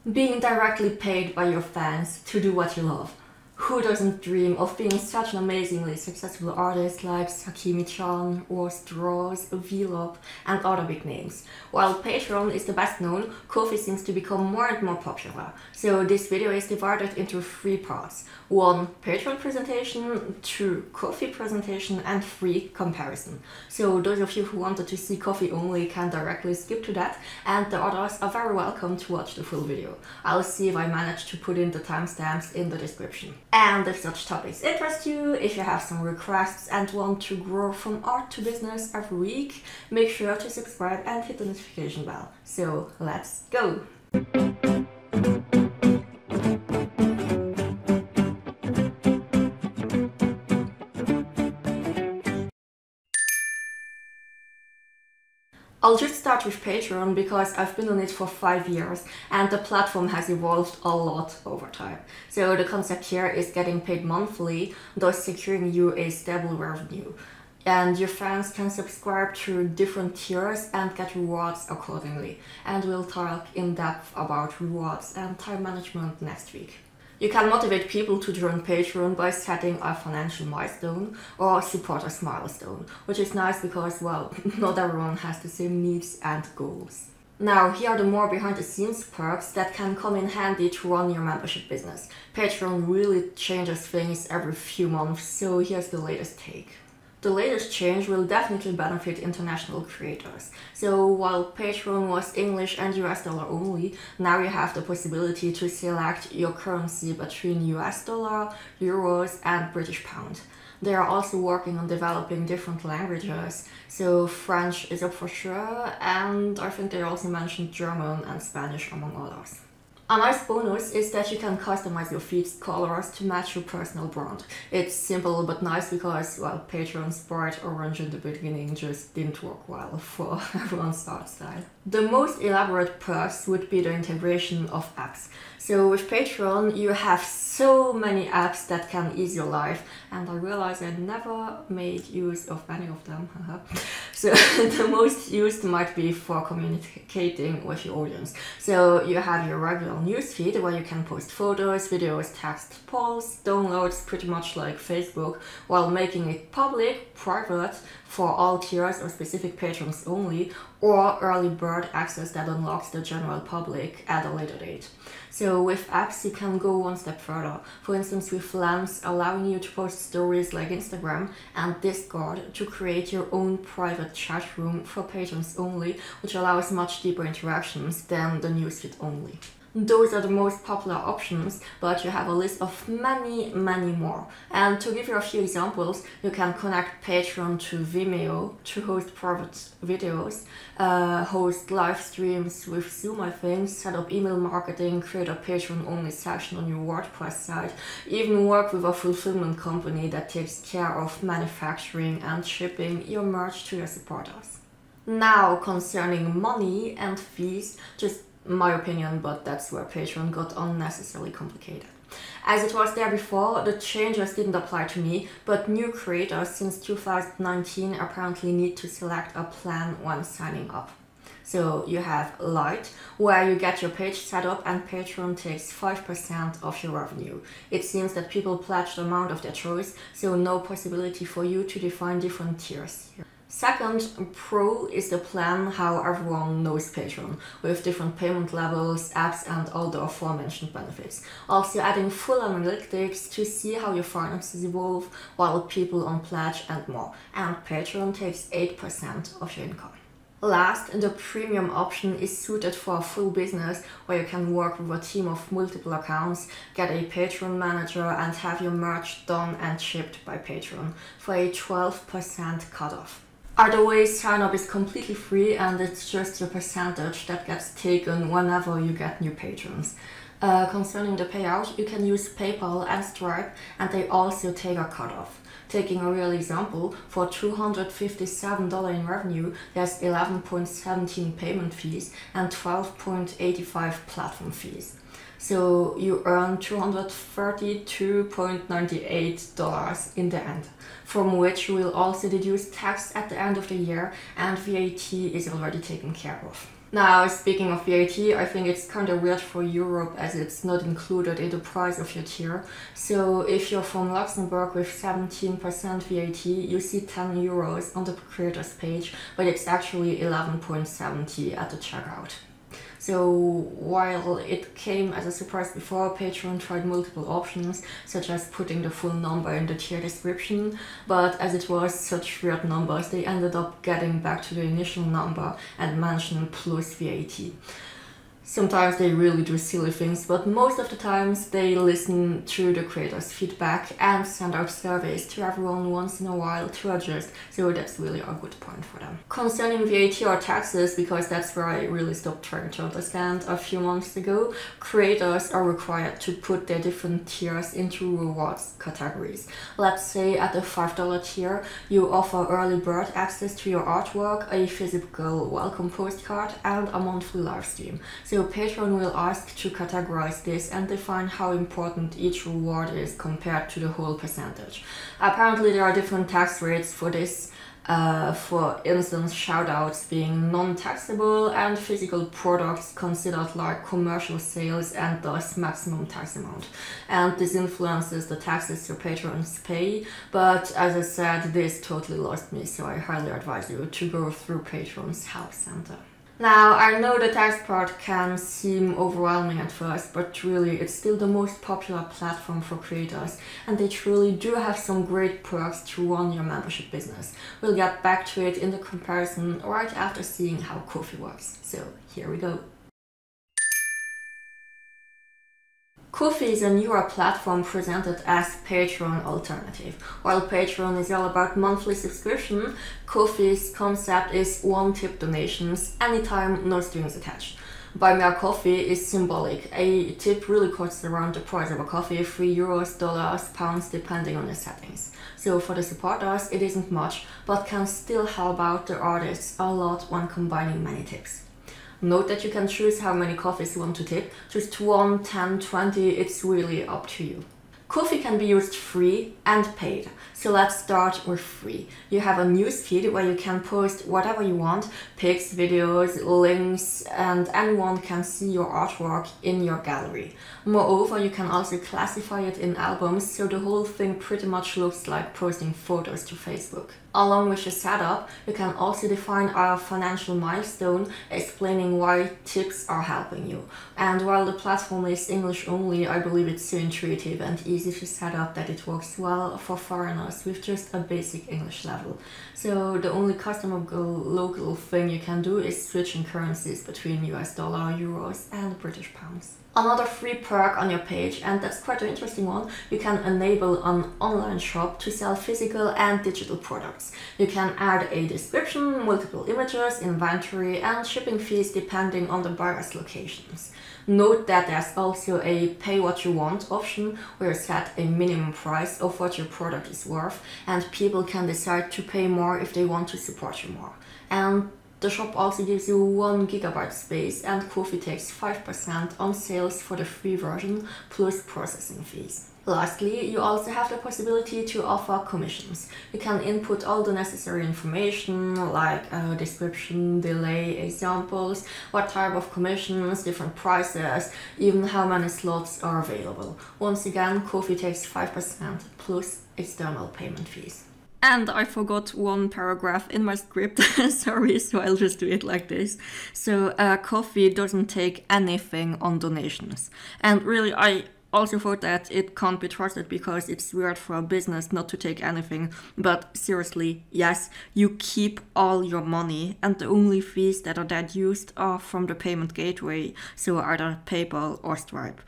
Being directly paid by your fans to do what you love. Who doesn't dream of being such an amazingly successful artist like Sakimi-chan or Strauss, Vlog, and other big names? While Patreon is the best known, Ko-fi seems to become more and more popular. So this video is divided into 3 parts. 1 Patreon presentation, 2 Ko-fi presentation, and 3 comparison. So those of you who wanted to see Ko-fi only can directly skip to that, and the others are very welcome to watch the full video. I'll see if I manage to put in the timestamps in the description. And if such topics interest you, if you have some requests and want to grow from art to business every week, make sure to subscribe and hit the notification bell. So let's go! I'll just start with Patreon because I've been on it for 5 years and the platform has evolved a lot over time. So the concept here is getting paid monthly, thus securing you a stable revenue. And your fans can subscribe to different tiers and get rewards accordingly. And we'll talk in depth about rewards and time management next week. You can motivate people to join Patreon by setting a financial milestone or supporters milestone, which is nice because, well, not everyone has the same needs and goals. Now, here are the more behind the scenes perks that can come in handy to run your membership business. Patreon really changes things every few months, so here's the latest take. The latest change will definitely benefit international creators. So while Patreon was English and US dollar only, now you have the possibility to select your currency between US dollar, euros, and British pound. They are also working on developing different languages, so French is up for sure, and I think they also mentioned German and Spanish among others. A nice bonus is that you can customize your feed's colors to match your personal brand. It's simple but nice because, well, Patreon's bright orange in the beginning just didn't work well for everyone's art style. The most elaborate perks would be the integration of apps. So with Patreon you have so many apps that can ease your life, and I realized I never made use of any of them. So the most used might be for communicating with your audience. So you have your regular newsfeed where you can post photos, videos, text, polls, downloads, pretty much like Facebook, while making it public, private, for all tiers or specific patrons only, or early bird access that unlocks the general public at a later date. So with apps you can go one step further. For instance, with Lens allowing you to post stories like Instagram, and Discord to create your own private chat room for patrons only, which allows much deeper interactions than the newsfeed only. Those are the most popular options, but you have a list of many more. And to give you a few examples, you can connect Patreon to Vimeo to host private videos, host live streams with Zoom, I think, set up email marketing, create a Patreon-only section on your WordPress site, even work with a fulfillment company that takes care of manufacturing and shipping your merch to your supporters. Now, concerning money and fees, just my opinion, but that's where Patreon got unnecessarily complicated. As it was there before, the changes didn't apply to me, but new creators since 2019 apparently need to select a plan when signing up. So you have Lite, where you get your page set up and Patreon takes 5% of your revenue. It seems that people pledge the amount of their choice, so no possibility for you to define different tiers here. Second, Pro is the plan how everyone knows Patreon, with different payment levels, apps, and all the aforementioned benefits. Also adding full analytics to see how your finances evolve, while people on pledge and more. And Patreon takes 8% of your income. Last, the premium option is suited for a full business where you can work with a team of multiple accounts, get a Patreon manager, and have your merch done and shipped by Patreon for a 12% cutoff. Either way, sign up is completely free and it's just a percentage that gets taken whenever you get new patrons. Concerning the payout, you can use PayPal and Stripe, and they also take a cutoff. Taking a real example, for $257 in revenue, there's 11.17 payment fees and 12.85 platform fees. So you earn $232.98 in the end, from which you will also deduce tax at the end of the year, and VAT is already taken care of. Now, speaking of VAT, I think it's kind of weird for Europe as it's not included in the price of your tier. So if you're from Luxembourg with 17% VAT, you see 10 euros on the creators page, but it's actually 11.70 at the checkout. So while it came as a surprise before, Patreon tried multiple options, such as putting the full number in the tier description, but as it was such weird numbers, they ended up getting back to the initial number and mentioning plus VAT. Sometimes they really do silly things, but most of the times they listen to the creators' feedback and send out surveys to everyone once in a while to adjust, so that's really a good point for them. Concerning VAT or taxes, because that's where I really stopped trying to understand a few months ago, creators are required to put their different tiers into rewards categories. Let's say at the $5 tier, you offer early bird access to your artwork, a physical welcome postcard, and a monthly live stream. So Patreon will ask to categorize this and define how important each reward is compared to the whole percentage. Apparently there are different tax rates for this, for instance shoutouts being non-taxable and physical products considered like commercial sales and thus maximum tax amount. And this influences the taxes your patrons pay, but as I said, this totally lost me, so I highly advise you to go through Patreon's help center. Now, I know the tax part can seem overwhelming at first, but really it's still the most popular platform for creators, and they truly do have some great perks to run your membership business. We'll get back to it in the comparison right after seeing how Ko-fi works. So here we go. Ko-fi is a newer platform presented as Patreon alternative. While Patreon is all about monthly subscription, Ko-fi's concept is one-tip donations, anytime, no strings attached. Buy me a coffee is symbolic. A tip really costs around the price of a coffee, €3, dollars, pounds, depending on the settings. So for the supporters, it isn't much, but can still help out the artists a lot when combining many tips. Note that you can choose how many coffees you want to tip, just 1, 10, 20, it's really up to you. Ko-fi can be used free and paid, so let's start with free. You have a newsfeed where you can post whatever you want, pics, videos, links, and anyone can see your artwork in your gallery. Moreover, you can also classify it in albums, so the whole thing pretty much looks like posting photos to Facebook. Along with the setup, you can also define a financial milestone explaining why tips are helping you. And while the platform is English only, I believe it's so intuitive and easy to set up that it works well for foreigners with just a basic English level. So the only customizable local thing you can do is switching currencies between US dollar, euros and British pounds. Another free perk on your page, and that's quite an interesting one, you can enable an online shop to sell physical and digital products. You can add a description, multiple images, inventory and shipping fees depending on the buyer's locations. Note that there's also a pay what you want option where you set a minimum price of what your product is worth and people can decide to pay more if they want to support you more. And the shop also gives you 1 GB space and Ko-fi takes 5% on sales for the free version plus processing fees. Lastly, you also have the possibility to offer commissions. You can input all the necessary information like description, delay, examples, what type of commissions, different prices, even how many slots are available. Once again, Ko-fi takes 5% plus external payment fees. And I forgot one paragraph in my script, sorry, so I'll just do it like this. So Ko-fi doesn't take anything on donations. And really, I also thought that it can't be trusted because it's weird for a business not to take anything. But seriously, yes, you keep all your money and the only fees that are deduced are from the payment gateway, so either PayPal or Stripe.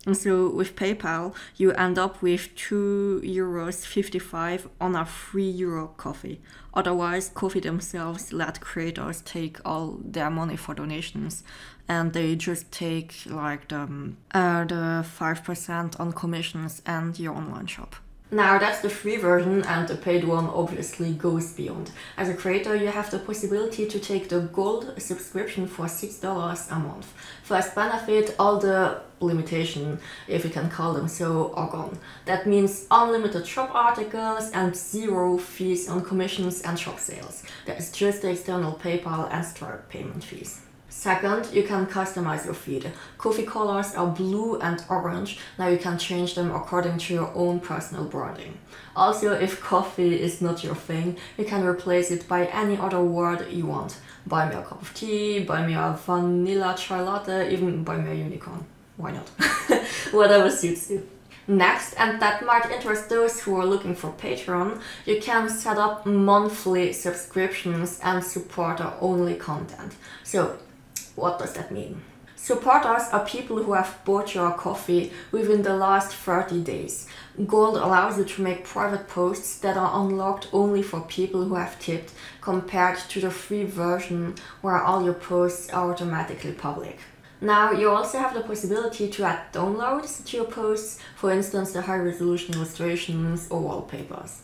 And so with PayPal, you end up with €2.55 on a €3 coffee. Otherwise, Ko-fi themselves let creators take all their money for donations, and they just take like the 5% on commissions and your online shop. Now that's the free version, and the paid one obviously goes beyond. As a creator, you have the possibility to take the gold subscription for $6 a month. First benefit, all the limitation, if you can call them so, are gone. That means unlimited shop articles and 0 fees on commissions and shop sales. There's just the external PayPal and Stripe payment fees. Second, you can customize your feed. Coffee colors are blue and orange. Now you can change them according to your own personal branding. Also, if coffee is not your thing, you can replace it by any other word you want. Buy me a cup of tea, buy me a vanilla chai latte, even buy me a unicorn. Why not? Whatever suits you. Next, and that might interest those who are looking for Patreon, you can set up monthly subscriptions and supporter-only content. So, what does that mean? Supporters are people who have bought your coffee within the last 30 days. Gold allows you to make private posts that are unlocked only for people who have tipped, compared to the free version where all your posts are automatically public. Now, you also have the possibility to add downloads to your posts, for instance the high-resolution illustrations or wallpapers.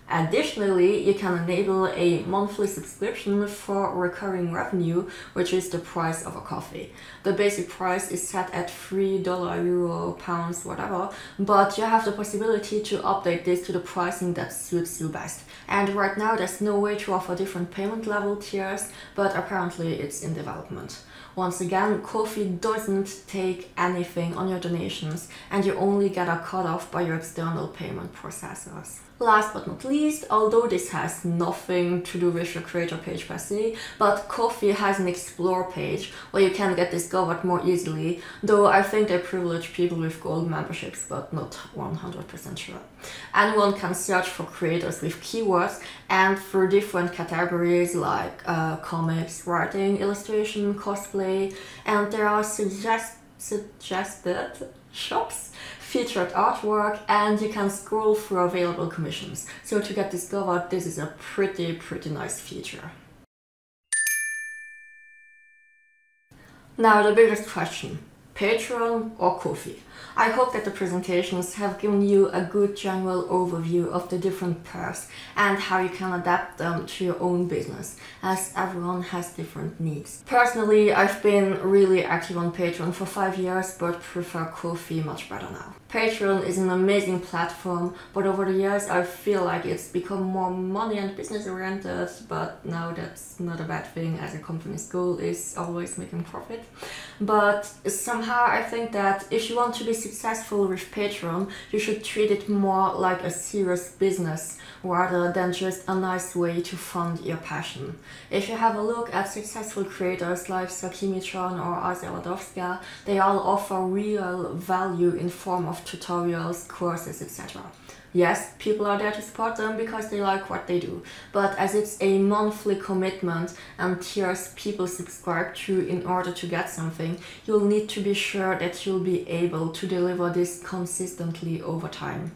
Additionally, you can enable a monthly subscription for recurring revenue, which is the price of a coffee. The basic price is set at $3, euro, pounds, whatever, but you have the possibility to update this to the pricing that suits you best. And right now there's no way to offer different payment level tiers, but apparently it's in development. Once again, Ko-fi doesn't take anything on your donations, and you only get a cutoff by your external payment processors. Last but not least, although this has nothing to do with your creator page per se, but Ko-fi has an explore page where you can get discovered more easily, though I think they privilege people with gold memberships, but not 100% sure. Anyone can search for creators with keywords and through different categories like comics, writing, illustration, cosplay, and there are suggested shops, featured artwork, and you can scroll through available commissions. So to get discovered, this is a pretty nice feature. Now the biggest question, Patreon or Ko-fi? I hope that the presentations have given you a good general overview of the different perks and how you can adapt them to your own business, as everyone has different needs. Personally, I've been really active on Patreon for 5 years, but prefer Ko-fi much better now. Patreon is an amazing platform, but over the years I feel like it's become more money and business oriented, but now that's not a bad thing, as a company's goal is always making profit. But somehow I think that if you want to be successful with Patreon, you should treat it more like a serious business rather than just a nice way to fund your passion. If you have a look at successful creators like Sakimi-chan or Asia Wadowska, they all offer real value in form of tutorials, courses, etc. Yes, people are there to support them because they like what they do, but as it's a monthly commitment and tiers people subscribe to in order to get something, you'll need to be sure that you'll be able to deliver this consistently over time.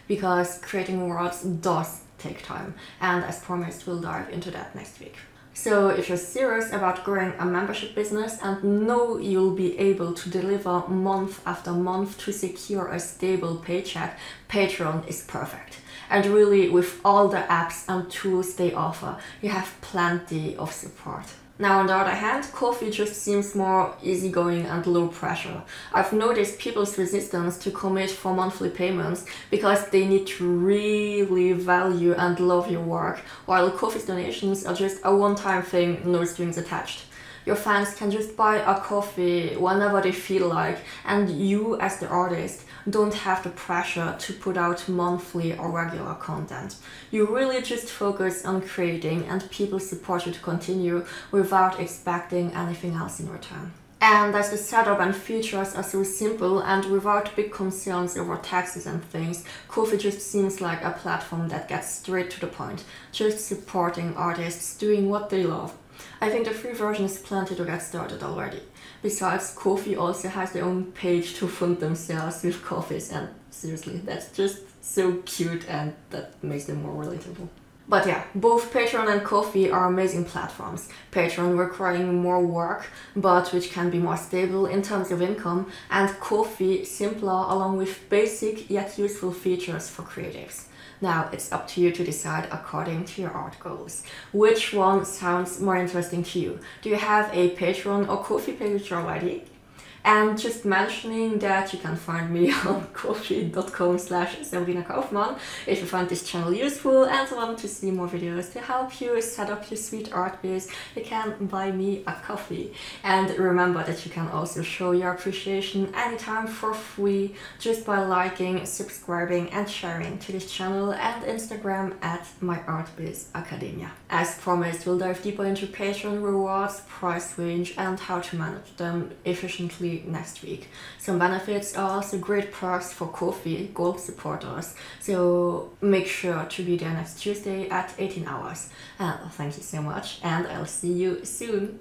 Because creating worlds does take time, and as promised, we'll dive into that next week. So if you're serious about growing a membership business and know you'll be able to deliver month after month to secure a stable paycheck, Patreon is perfect. And really, with all the apps and tools they offer, you have plenty of support. Now on the other hand, Ko-fi just seems more easygoing and low pressure. I've noticed people's resistance to commit for monthly payments because they need to really value and love your work, while Ko-fi's donations are just a one-time thing, no strings attached. Your fans can just buy a coffee whenever they feel like, and you as the artist don't have the pressure to put out monthly or regular content. You really just focus on creating and people support you to continue without expecting anything else in return. And as the setup and features are so simple and without big concerns over taxes and things, Ko-fi just seems like a platform that gets straight to the point, just supporting artists doing what they love. I think the free version is plenty to get started already. Besides, Ko-fi also has their own page to fund themselves with coffees, and seriously, that's just so cute and that makes them more relatable. But yeah, both Patreon and Ko-fi are amazing platforms. Patreon requiring more work, but which can be more stable in terms of income, and Ko-fi simpler along with basic yet useful features for creatives. Now, it's up to you to decide according to your art goals. Which one sounds more interesting to you? Do you have a Patreon or Ko-fi page already? And just mentioning that you can find me on ko-fi.com/Sabrina Kaufmann if you find this channel useful and want to see more videos to help you set up your sweet art biz. You can buy me a coffee. And remember that you can also show your appreciation anytime for free just by liking, subscribing and sharing to this channel and Instagram at myartbizacademia. As promised, we'll dive deeper into Patreon rewards, price range and how to manage them efficiently next week. Some benefits are also great perks for Ko-fi Gold supporters, so make sure to be there next Tuesday at 18 hours. Thank you so much and I'll see you soon.